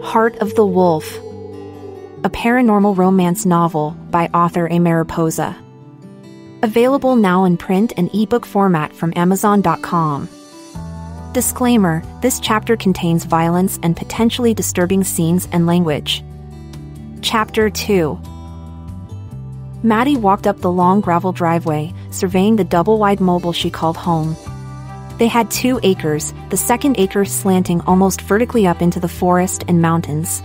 Heart of the Wolf, a paranormal romance novel by author A. Mariposa. Available now in print and ebook format from Amazon.com. Disclaimer: this chapter contains violence and potentially disturbing scenes and language. Chapter 2. Maddie walked up the long gravel driveway, surveying the double-wide mobile she called home. They had 2 acres, the second acre slanting almost vertically up into the forest and mountains.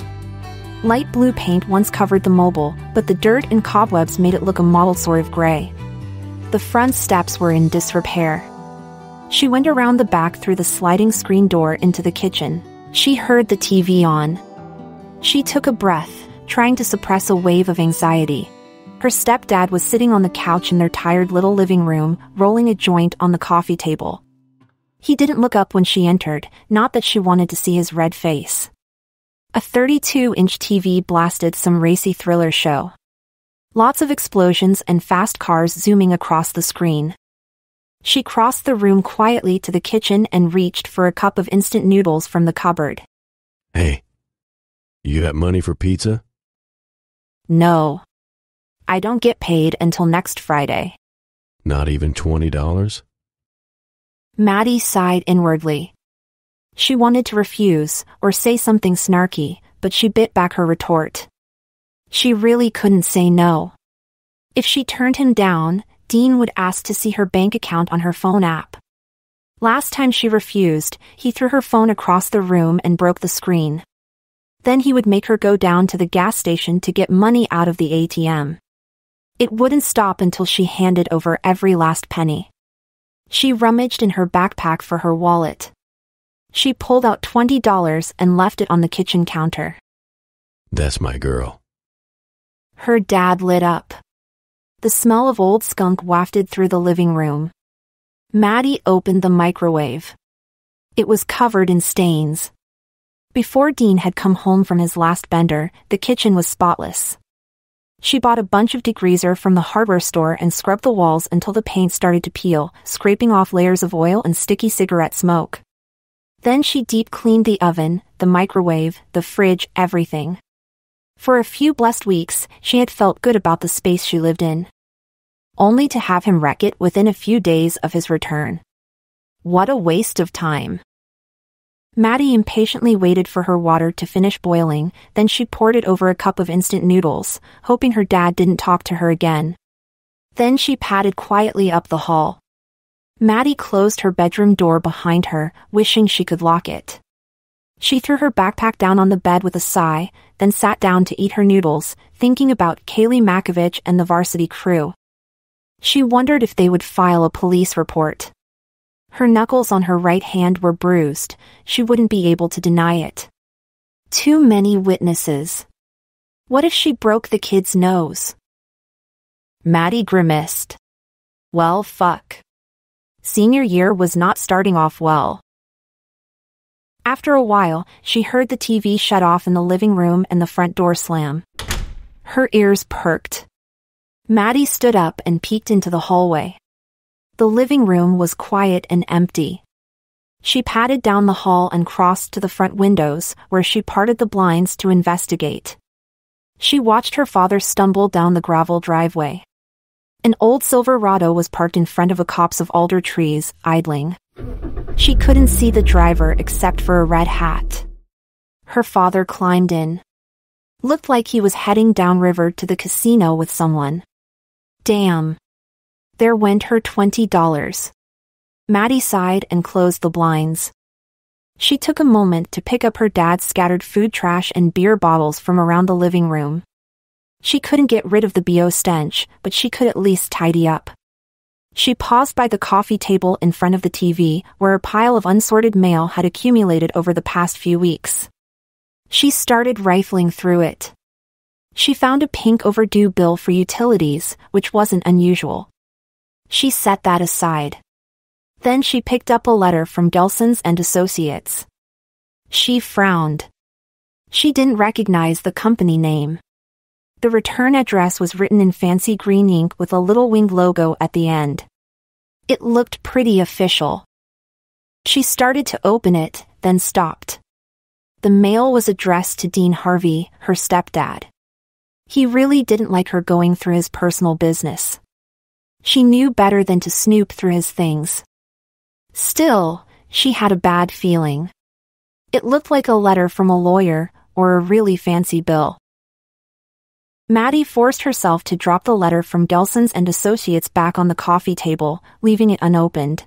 Light blue paint once covered the mobile, but the dirt and cobwebs made it look a mottled sort of gray. The front steps were in disrepair. She went around the back through the sliding screen door into the kitchen. She heard the TV on. She took a breath, trying to suppress a wave of anxiety. Her stepdad was sitting on the couch in their tired little living room, rolling a joint on the coffee table. He didn't look up when she entered, not that she wanted to see his red face. A 32-inch TV blasted some racy thriller show. Lots of explosions and fast cars zooming across the screen. She crossed the room quietly to the kitchen and reached for a cup of instant noodles from the cupboard. Hey, you got money for pizza? No. I don't get paid until next Friday. Not even $20? Maddie sighed inwardly. She wanted to refuse, or say something snarky, but she bit back her retort. She really couldn't say no. If she turned him down, Dean would ask to see her bank account on her phone app. Last time she refused, he threw her phone across the room and broke the screen. Then he would make her go down to the gas station to get money out of the ATM. It wouldn't stop until she handed over every last penny. She rummaged in her backpack for her wallet. She pulled out $20 and left it on the kitchen counter. That's my girl. Her dad lit up. The smell of old skunk wafted through the living room. Maddie opened the microwave. It was covered in stains. Before Dean had come home from his last bender, the kitchen was spotless. She bought a bunch of degreaser from the hardware store and scrubbed the walls until the paint started to peel, scraping off layers of oil and sticky cigarette smoke. Then she deep cleaned the oven, the microwave, the fridge, everything. For a few blessed weeks, she had felt good about the space she lived in. Only to have him wreck it within a few days of his return. What a waste of time. Maddie impatiently waited for her water to finish boiling, then she poured it over a cup of instant noodles, hoping her dad didn't talk to her again. Then she padded quietly up the hall. Maddie closed her bedroom door behind her, wishing she could lock it. She threw her backpack down on the bed with a sigh, then sat down to eat her noodles, thinking about Kaylee Makovich and the varsity crew. She wondered if they would file a police report. Her knuckles on her right hand were bruised. She wouldn't be able to deny it. Too many witnesses. What if she broke the kid's nose? Maddie grimaced. Well, fuck. Senior year was not starting off well. After a while, she heard the TV shut off in the living room and the front door slam. Her ears perked. Maddie stood up and peeked into the hallway. The living room was quiet and empty. She padded down the hall and crossed to the front windows, where she parted the blinds to investigate. She watched her father stumble down the gravel driveway. An old Silverado was parked in front of a copse of alder trees, idling. She couldn't see the driver except for a red hat. Her father climbed in. Looked like he was heading downriver to the casino with someone. Damn. There went her $20. Maddie sighed and closed the blinds. She took a moment to pick up her dad's scattered food trash and beer bottles from around the living room. She couldn't get rid of the BO stench, but she could at least tidy up. She paused by the coffee table in front of the TV, where a pile of unsorted mail had accumulated over the past few weeks. She started rifling through it. She found a pink overdue bill for utilities, which wasn't unusual. She set that aside. Then she picked up a letter from Gelson's and Associates. She frowned. She didn't recognize the company name. The return address was written in fancy green ink with a little winged logo at the end. It looked pretty official. She started to open it, then stopped. The mail was addressed to Dean Harvey, her stepdad. He really didn't like her going through his personal business. She knew better than to snoop through his things. Still, she had a bad feeling. It looked like a letter from a lawyer or a really fancy bill. Maddie forced herself to drop the letter from Gelson's and Associates back on the coffee table, leaving it unopened.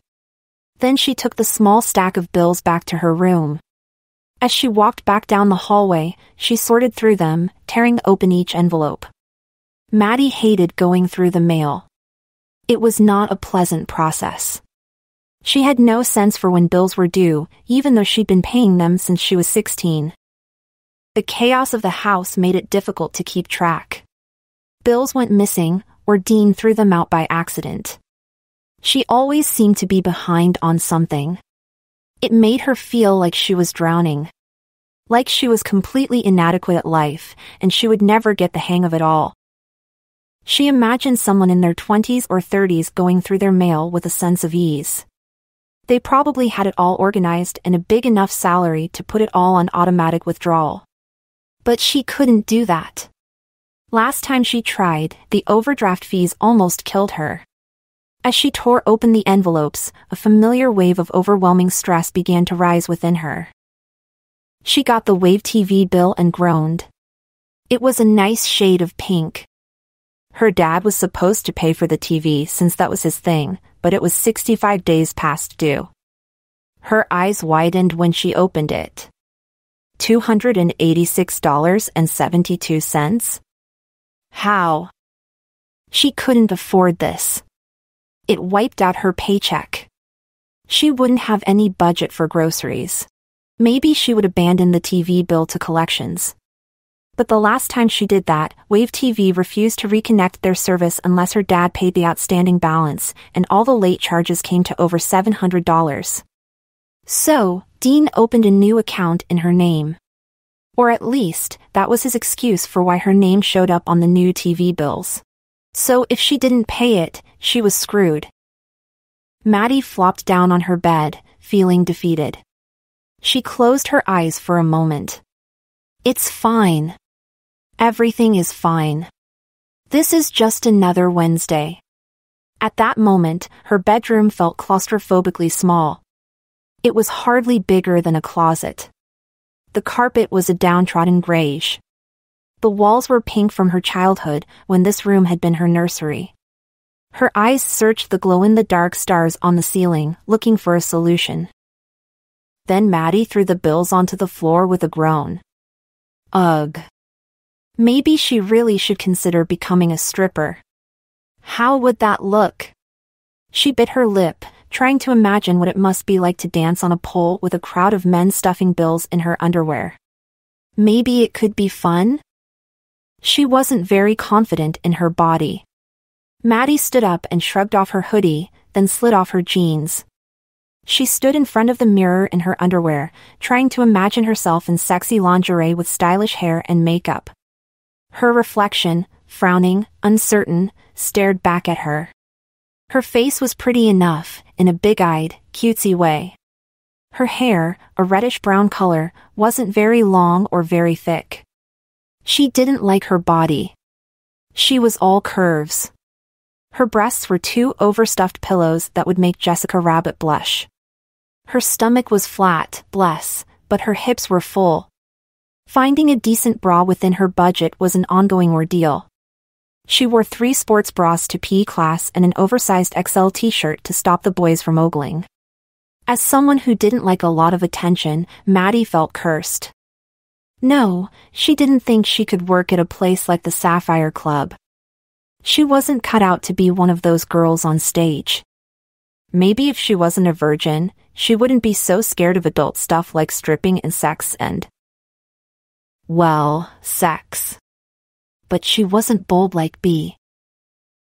Then she took the small stack of bills back to her room. As she walked back down the hallway, she sorted through them, tearing open each envelope. Maddie hated going through the mail. It was not a pleasant process. She had no sense for when bills were due, even though she'd been paying them since she was 16. The chaos of the house made it difficult to keep track. Bills went missing, or Dean threw them out by accident. She always seemed to be behind on something. It made her feel like she was drowning. Like she was completely inadequate at life, and she would never get the hang of it all. She imagined someone in their 20s or 30s going through their mail with a sense of ease. They probably had it all organized and a big enough salary to put it all on automatic withdrawal. But she couldn't do that. Last time she tried, the overdraft fees almost killed her. As she tore open the envelopes, a familiar wave of overwhelming stress began to rise within her. She got the Wave TV bill and groaned. It was a nice shade of pink. Her dad was supposed to pay for the TV since that was his thing, but it was 65 days past due. Her eyes widened when she opened it. $286.72? How? She couldn't afford this. It wiped out her paycheck. She wouldn't have any budget for groceries. Maybe she would abandon the TV bill to collections. But the last time she did that, Wave TV refused to reconnect their service unless her dad paid the outstanding balance, and all the late charges came to over $700. So, Dean opened a new account in her name. Or at least, that was his excuse for why her name showed up on the new TV bills. So if she didn't pay it, she was screwed. Maddie flopped down on her bed, feeling defeated. She closed her eyes for a moment. It's fine. Everything is fine. This is just another Wednesday. At that moment, her bedroom felt claustrophobically small. It was hardly bigger than a closet. The carpet was a downtrodden grayish. The walls were pink from her childhood, when this room had been her nursery. Her eyes searched the glow-in-the-dark stars on the ceiling, looking for a solution. Then Maddie threw the bills onto the floor with a groan. Ugh. Maybe she really should consider becoming a stripper. How would that look? She bit her lip, trying to imagine what it must be like to dance on a pole with a crowd of men stuffing bills in her underwear. Maybe it could be fun? She wasn't very confident in her body. Maddie stood up and shrugged off her hoodie, then slid off her jeans. She stood in front of the mirror in her underwear, trying to imagine herself in sexy lingerie with stylish hair and makeup. Her reflection, frowning, uncertain, stared back at her. Her face was pretty enough, in a big-eyed, cutesy way. Her hair, a reddish-brown color, wasn't very long or very thick. She didn't like her body. She was all curves. Her breasts were two overstuffed pillows that would make Jessica Rabbit blush. Her stomach was flat, bless, but her hips were full. Finding a decent bra within her budget was an ongoing ordeal. She wore 3 sports bras to PE class and an oversized XL t-shirt to stop the boys from ogling. As someone who didn't like a lot of attention, Maddie felt cursed. No, she didn't think she could work at a place like the Sapphire Club. She wasn't cut out to be one of those girls on stage. Maybe if she wasn't a virgin, she wouldn't be so scared of adult stuff like stripping and sex and... well, sex. But she wasn't bold like Bea.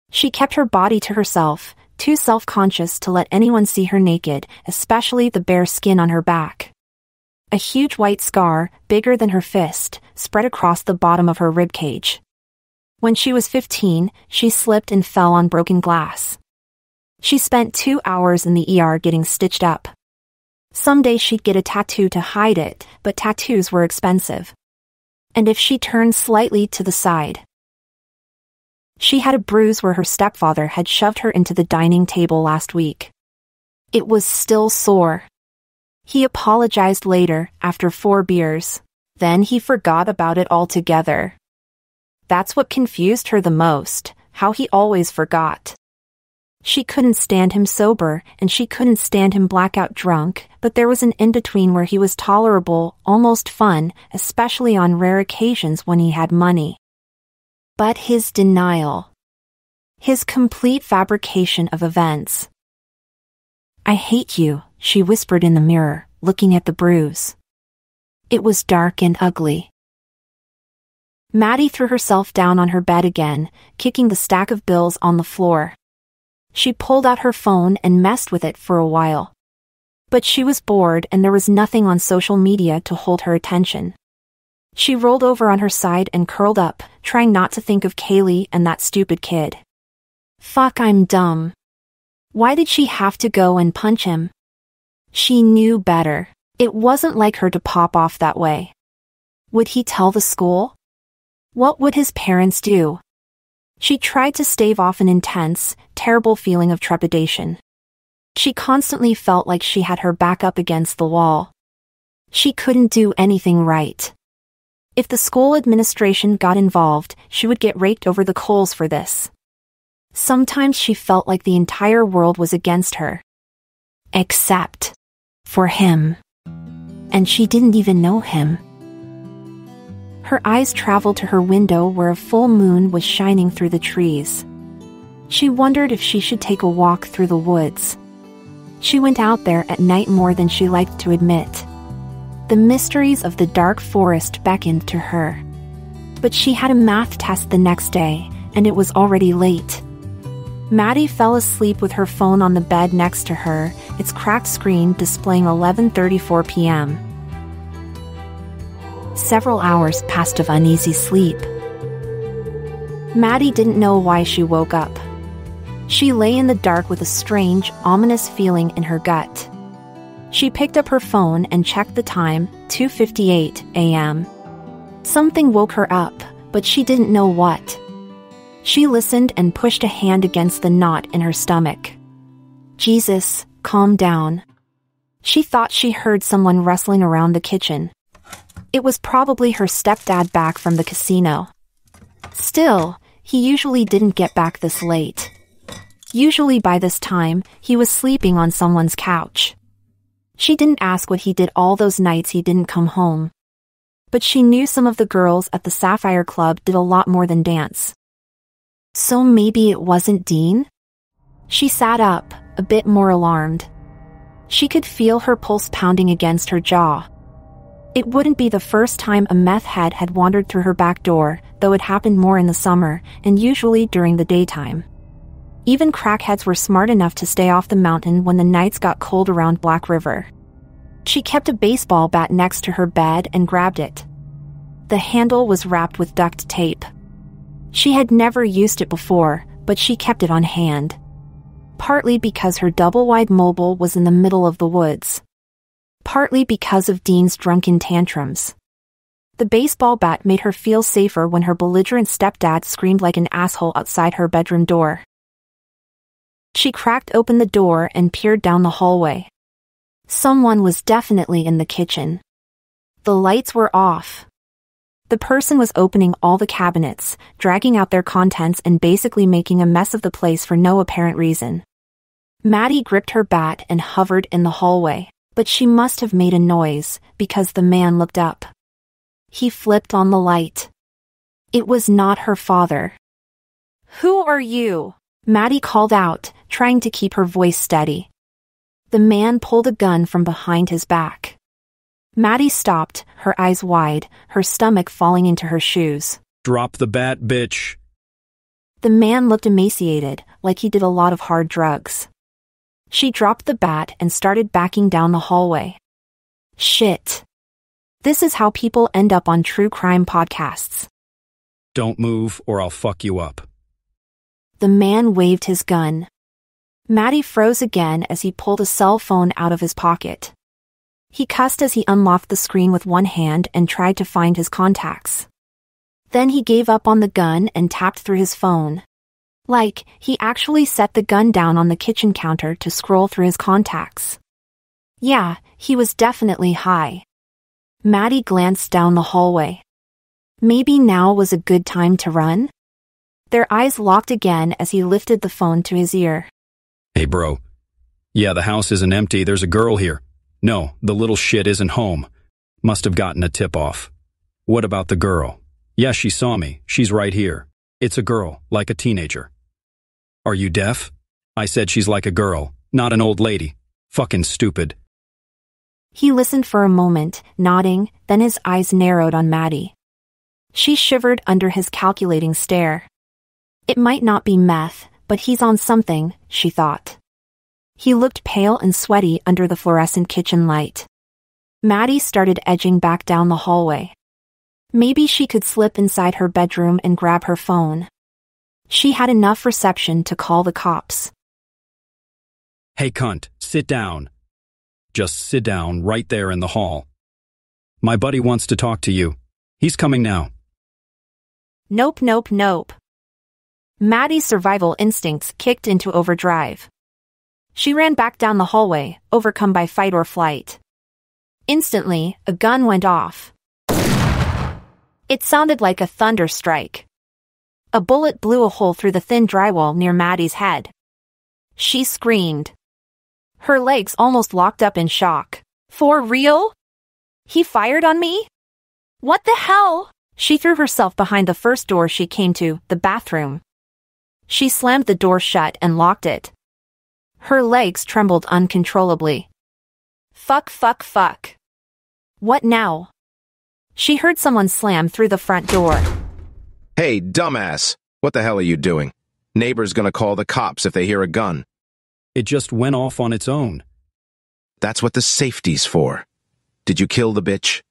She kept her body to herself, too self-conscious to let anyone see her naked, especially the bare skin on her back. A huge white scar, bigger than her fist, spread across the bottom of her ribcage. When she was 15, she slipped and fell on broken glass. She spent 2 hours in the ER getting stitched up. Someday she'd get a tattoo to hide it, but tattoos were expensive. And if she turned slightly to the side, she had a bruise where her stepfather had shoved her into the dining table last week. It was still sore. He apologized later, after 4 beers. Then he forgot about it altogether. That's what confused her the most, how he always forgot. She couldn't stand him sober, and she couldn't stand him blackout drunk, but there was an in-between where he was tolerable, almost fun, especially on rare occasions when he had money. But his denial. His complete fabrication of events. "I hate you," she whispered in the mirror, looking at the bruise. It was dark and ugly. Maddie threw herself down on her bed again, kicking the stack of bills on the floor. She pulled out her phone and messed with it for a while. But she was bored and there was nothing on social media to hold her attention. She rolled over on her side and curled up, trying not to think of Kaylee and that stupid kid. Fuck, I'm dumb. Why did she have to go and punch him? She knew better. It wasn't like her to pop off that way. Would he tell the school? What would his parents do? She tried to stave off an intense, terrible feeling of trepidation. She constantly felt like she had her back up against the wall. She couldn't do anything right. If the school administration got involved, she would get raked over the coals for this. Sometimes she felt like the entire world was against her. Except for him. And she didn't even know him. Her eyes traveled to her window where a full moon was shining through the trees. She wondered if she should take a walk through the woods. She went out there at night more than she liked to admit. The mysteries of the dark forest beckoned to her. But she had a math test the next day, and it was already late. Maddie fell asleep with her phone on the bed next to her, its cracked screen displaying 11:34 p.m. Several hours passed of uneasy sleep. Maddie didn't know why she woke up. She lay in the dark with a strange, ominous feeling in her gut. She picked up her phone and checked the time, 2:58 a.m. Something woke her up, but she didn't know what. She listened and pushed a hand against the knot in her stomach. Jesus, calm down. She thought she heard someone rustling around the kitchen. It was probably her stepdad back from the casino. Still, he usually didn't get back this late. Usually by this time, he was sleeping on someone's couch. She didn't ask what he did all those nights he didn't come home. But she knew some of the girls at the Sapphire Club did a lot more than dance. So maybe it wasn't Dean? She sat up, a bit more alarmed. She could feel her pulse pounding against her jaw. It wouldn't be the first time a meth head had wandered through her back door, though it happened more in the summer, and usually during the daytime. Even crackheads were smart enough to stay off the mountain when the nights got cold around Black River. She kept a baseball bat next to her bed and grabbed it. The handle was wrapped with duct tape. She had never used it before, but she kept it on hand. Partly because her double-wide mobile was in the middle of the woods. Partly because of Dean's drunken tantrums. The baseball bat made her feel safer when her belligerent stepdad screamed like an asshole outside her bedroom door. She cracked open the door and peered down the hallway. Someone was definitely in the kitchen. The lights were off. The person was opening all the cabinets, dragging out their contents and basically making a mess of the place for no apparent reason. Maddie gripped her bat and hovered in the hallway, but she must have made a noise, because the man looked up. He flipped on the light. It was not her father. "Who are you?" Maddie called out, trying to keep her voice steady. The man pulled a gun from behind his back. Maddie stopped, her eyes wide, her stomach falling into her shoes. "Drop the bat, bitch." The man looked emaciated, like he did a lot of hard drugs. She dropped the bat and started backing down the hallway. Shit. This is how people end up on true crime podcasts. "Don't move or I'll fuck you up." The man waved his gun. Maddie froze again as he pulled a cell phone out of his pocket. He cussed as he unlocked the screen with one hand and tried to find his contacts. Then he gave up on the gun and tapped through his phone. Like, he actually set the gun down on the kitchen counter to scroll through his contacts. Yeah, he was definitely high. Maddie glanced down the hallway. Maybe now was a good time to run? Their eyes locked again as he lifted the phone to his ear. Hey, bro. Yeah, the house isn't empty. There's a girl here. No, the little shit isn't home. Must have gotten a tip-off. What about the girl? Yeah, she saw me. She's right here. It's a girl, like a teenager. Are you deaf? I said she's like a girl, not an old lady. Fucking stupid. He listened for a moment, nodding, then his eyes narrowed on Maddie. She shivered under his calculating stare. It might not be meth, but he's on something, she thought. He looked pale and sweaty under the fluorescent kitchen light. Maddie started edging back down the hallway. Maybe she could slip inside her bedroom and grab her phone. She had enough reception to call the cops. Hey, cunt, sit down. Just sit down right there in the hall. My buddy wants to talk to you. He's coming now. Nope, nope, nope. Maddie's survival instincts kicked into overdrive. She ran back down the hallway, overcome by fight or flight. Instantly, a gun went off. It sounded like a thunder strike. A bullet blew a hole through the thin drywall near Maddie's head. She screamed. Her legs almost locked up in shock. For real? He fired on me? What the hell? She threw herself behind the first door she came to, the bathroom. She slammed the door shut and locked it. Her legs trembled uncontrollably. Fuck, fuck, fuck. What now? She heard someone slam through the front door. Hey, dumbass! What the hell are you doing? Neighbor's gonna call the cops if they hear a gun. It just went off on its own. That's what the safety's for. Did you kill the bitch?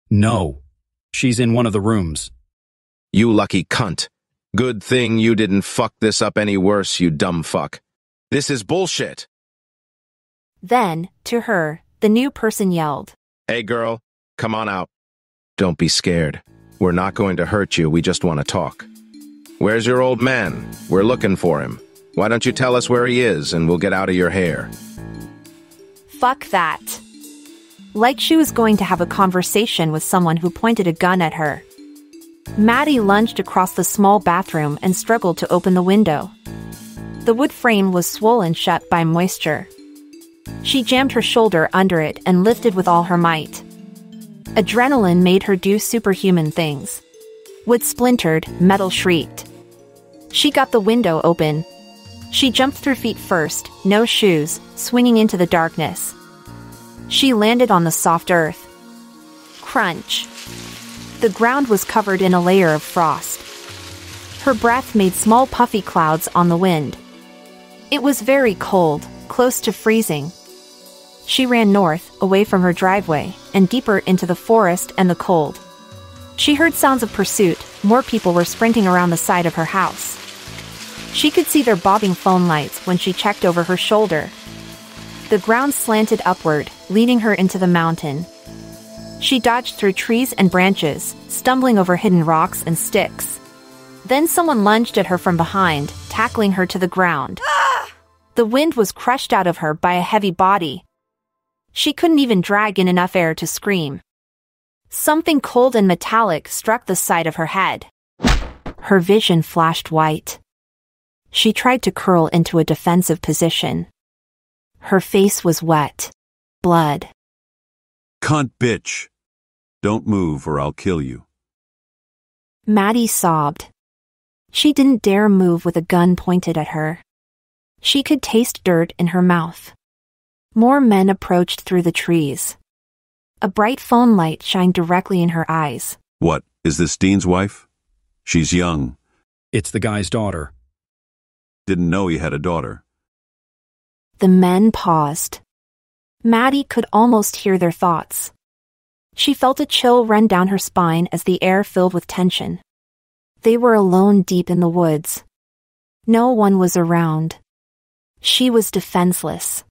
No. She's in one of the rooms. You lucky cunt. Good thing you didn't fuck this up any worse, you dumb fuck. This is bullshit. Then, to her, the new person yelled. Hey girl, come on out. Don't be scared. We're not going to hurt you, we just want to talk. Where's your old man? We're looking for him. Why don't you tell us where he is and we'll get out of your hair? Fuck that. Like she was going to have a conversation with someone who pointed a gun at her. Maddie lunged across the small bathroom and struggled to open the window. The wood frame was swollen shut by moisture. She jammed her shoulder under it and lifted with all her might. Adrenaline made her do superhuman things. Wood splintered, metal shrieked. She got the window open. She jumped through feet first, no shoes, swinging into the darkness. She landed on the soft earth. Crunch. The ground was covered in a layer of frost. Her breath made small puffy clouds on the wind. It was very cold, close to freezing. She ran north, away from her driveway, and deeper into the forest and the cold. She heard sounds of pursuit. More people were sprinting around the side of her house. She could see their bobbing phone lights when she checked over her shoulder. The ground slanted upward, leading her into the mountain. She dodged through trees and branches, stumbling over hidden rocks and sticks. Then someone lunged at her from behind, tackling her to the ground. The wind was crushed out of her by a heavy body. She couldn't even drag in enough air to scream. Something cold and metallic struck the side of her head. Her vision flashed white. She tried to curl into a defensive position. Her face was wet. Blood. Cunt bitch. Don't move or I'll kill you. Maddie sobbed. She didn't dare move with a gun pointed at her. She could taste dirt in her mouth. More men approached through the trees. A bright phone light shined directly in her eyes. What, is this Dean's wife? She's young. It's the guy's daughter. Didn't know he had a daughter. The men paused. Maddie could almost hear their thoughts. She felt a chill run down her spine as the air filled with tension. They were alone deep in the woods. No one was around. She was defenseless.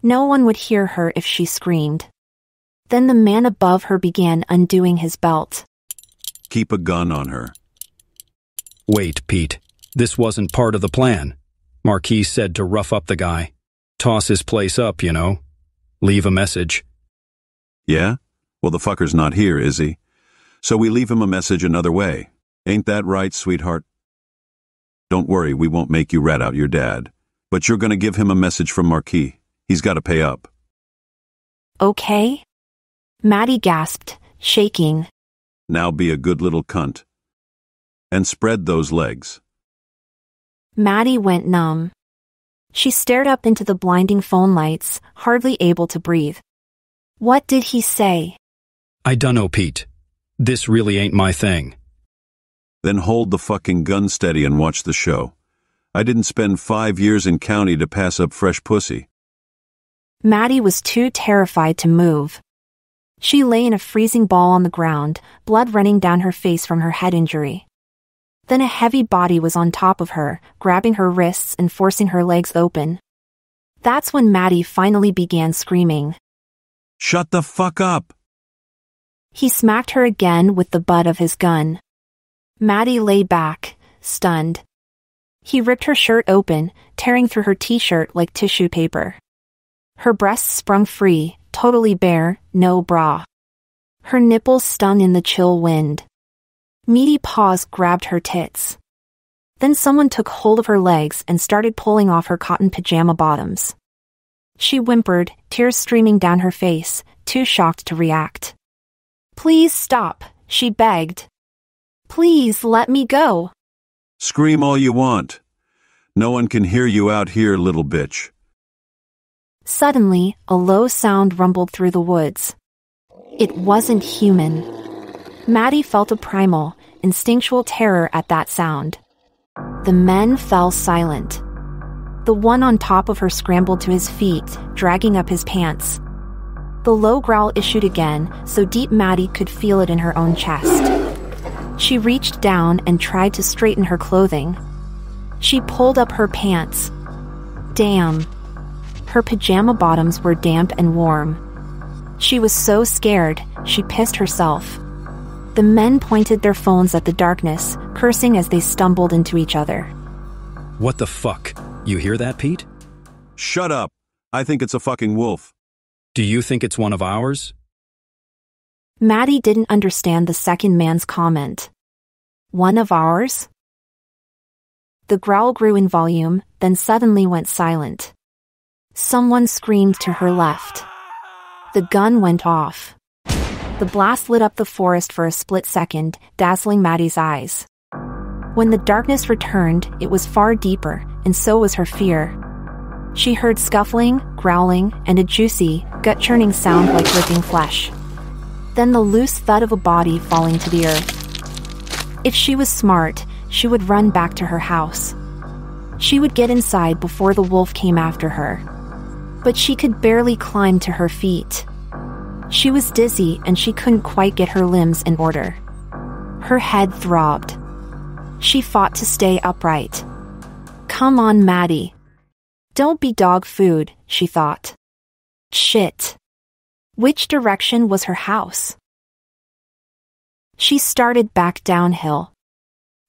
No one would hear her if she screamed. Then the man above her began undoing his belt. Keep a gun on her. Wait, Pete. This wasn't part of the plan. Marquis said to rough up the guy. Toss his place up, you know. Leave a message. Yeah? Well, the fucker's not here, is he? So we leave him a message another way. Ain't that right, sweetheart? Don't worry, we won't make you rat out your dad. But you're gonna give him a message from Marquis. He's gotta pay up. Okay? Maddie gasped, shaking. Now be a good little cunt. And spread those legs. Maddie went numb. She stared up into the blinding phone lights, hardly able to breathe. What did he say? I dunno, Pete. This really ain't my thing. Then hold the fucking gun steady and watch the show. I didn't spend 5 years in county to pass up fresh pussy. Maddie was too terrified to move. She lay in a freezing ball on the ground, blood running down her face from her head injury. Then a heavy body was on top of her, grabbing her wrists and forcing her legs open. That's when Maddie finally began screaming. Shut the fuck up! He smacked her again with the butt of his gun. Maddie lay back, stunned. He ripped her shirt open, tearing through her t-shirt like tissue paper. Her breasts sprung free, totally bare, no bra. Her nipples stung in the chill wind. Meaty paws grabbed her tits. Then someone took hold of her legs and started pulling off her cotton pajama bottoms. She whimpered, tears streaming down her face, too shocked to react. Please stop, she begged. Please let me go. Scream all you want. No one can hear you out here, little bitch. Suddenly, a low sound rumbled through the woods. It wasn't human. Maddie felt a primal, instinctual terror at that sound. The men fell silent. The one on top of her scrambled to his feet, dragging up his pants. The low growl issued again, so deep Maddie could feel it in her own chest. She reached down and tried to straighten her clothing. She pulled up her pants. Damn. Her pajama bottoms were damp and warm. She was so scared, she pissed herself. The men pointed their phones at the darkness, cursing as they stumbled into each other. What the fuck? You hear that, Pete? Shut up. I think it's a fucking wolf. Do you think it's one of ours? Maddie didn't understand the second man's comment. One of ours? The growl grew in volume, then suddenly went silent. Someone screamed to her left. The gun went off. The blast lit up the forest for a split second, dazzling Maddie's eyes. When the darkness returned, it was far deeper, and so was her fear. She heard scuffling, growling, and a juicy, gut-churning sound like ripping flesh. Then the loose thud of a body falling to the earth. If she was smart, she would run back to her house. She would get inside before the wolf came after her. But she could barely climb to her feet. She was dizzy and she couldn't quite get her limbs in order. Her head throbbed. She fought to stay upright. Come on, Maddie. Don't be dog food, she thought. Shit. Which direction was her house? She started back downhill.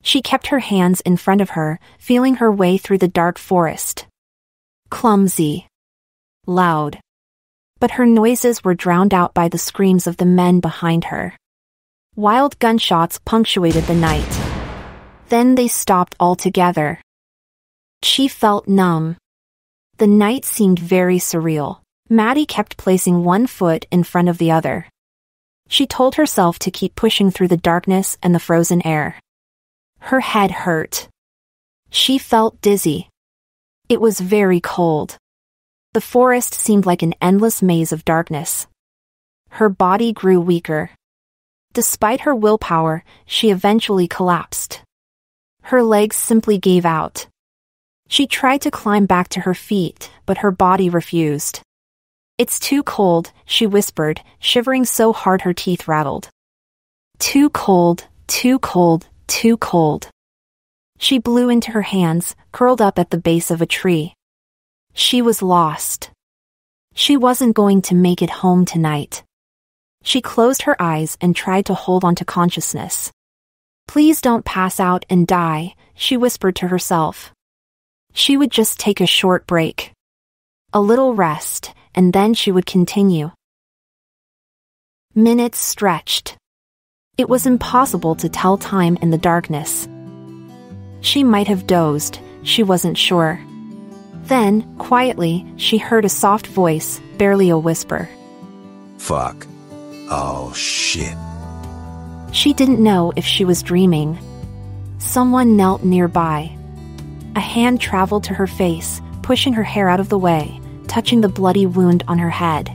She kept her hands in front of her, feeling her way through the dark forest. Clumsy. Loud. But her noises were drowned out by the screams of the men behind her. Wild gunshots punctuated the night. Then they stopped altogether. She felt numb. The night seemed very surreal. Maddie kept placing one foot in front of the other. She told herself to keep pushing through the darkness and the frozen air. Her head hurt. She felt dizzy. It was very cold. The forest seemed like an endless maze of darkness. Her body grew weaker. Despite her willpower, she eventually collapsed. Her legs simply gave out. She tried to climb back to her feet, but her body refused. It's too cold, she whispered, shivering so hard her teeth rattled. Too cold, too cold, too cold. She blew into her hands, curled up at the base of a tree. She was lost. She wasn't going to make it home tonight. She closed her eyes and tried to hold on to consciousness. Please don't pass out and die, she whispered to herself. She would just take a short break. A little rest, and then she would continue. Minutes stretched. It was impossible to tell time in the darkness. She might have dozed, she wasn't sure. Then, quietly, she heard a soft voice, barely a whisper. Fuck. Oh, shit. She didn't know if she was dreaming. Someone knelt nearby. A hand traveled to her face, pushing her hair out of the way, touching the bloody wound on her head.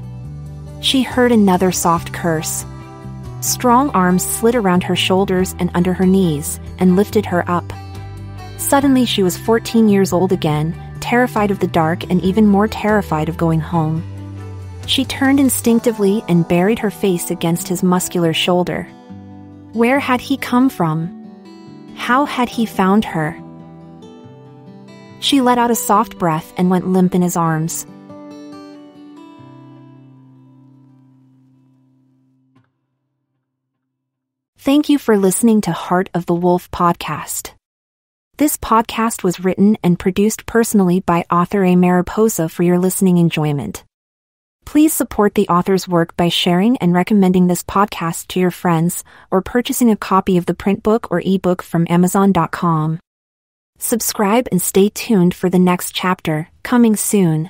She heard another soft curse. Strong arms slid around her shoulders and under her knees, and lifted her up. Suddenly she was 14 years old again, terrified of the dark and even more terrified of going home. She turned instinctively and buried her face against his muscular shoulder. Where had he come from? How had he found her? She let out a soft breath and went limp in his arms. Thank you for listening to Heart of the Wolf podcast. This podcast was written and produced personally by author A. Mariposa for your listening enjoyment. Please support the author's work by sharing and recommending this podcast to your friends, or purchasing a copy of the print book or ebook from Amazon.com. Subscribe and stay tuned for the next chapter, coming soon.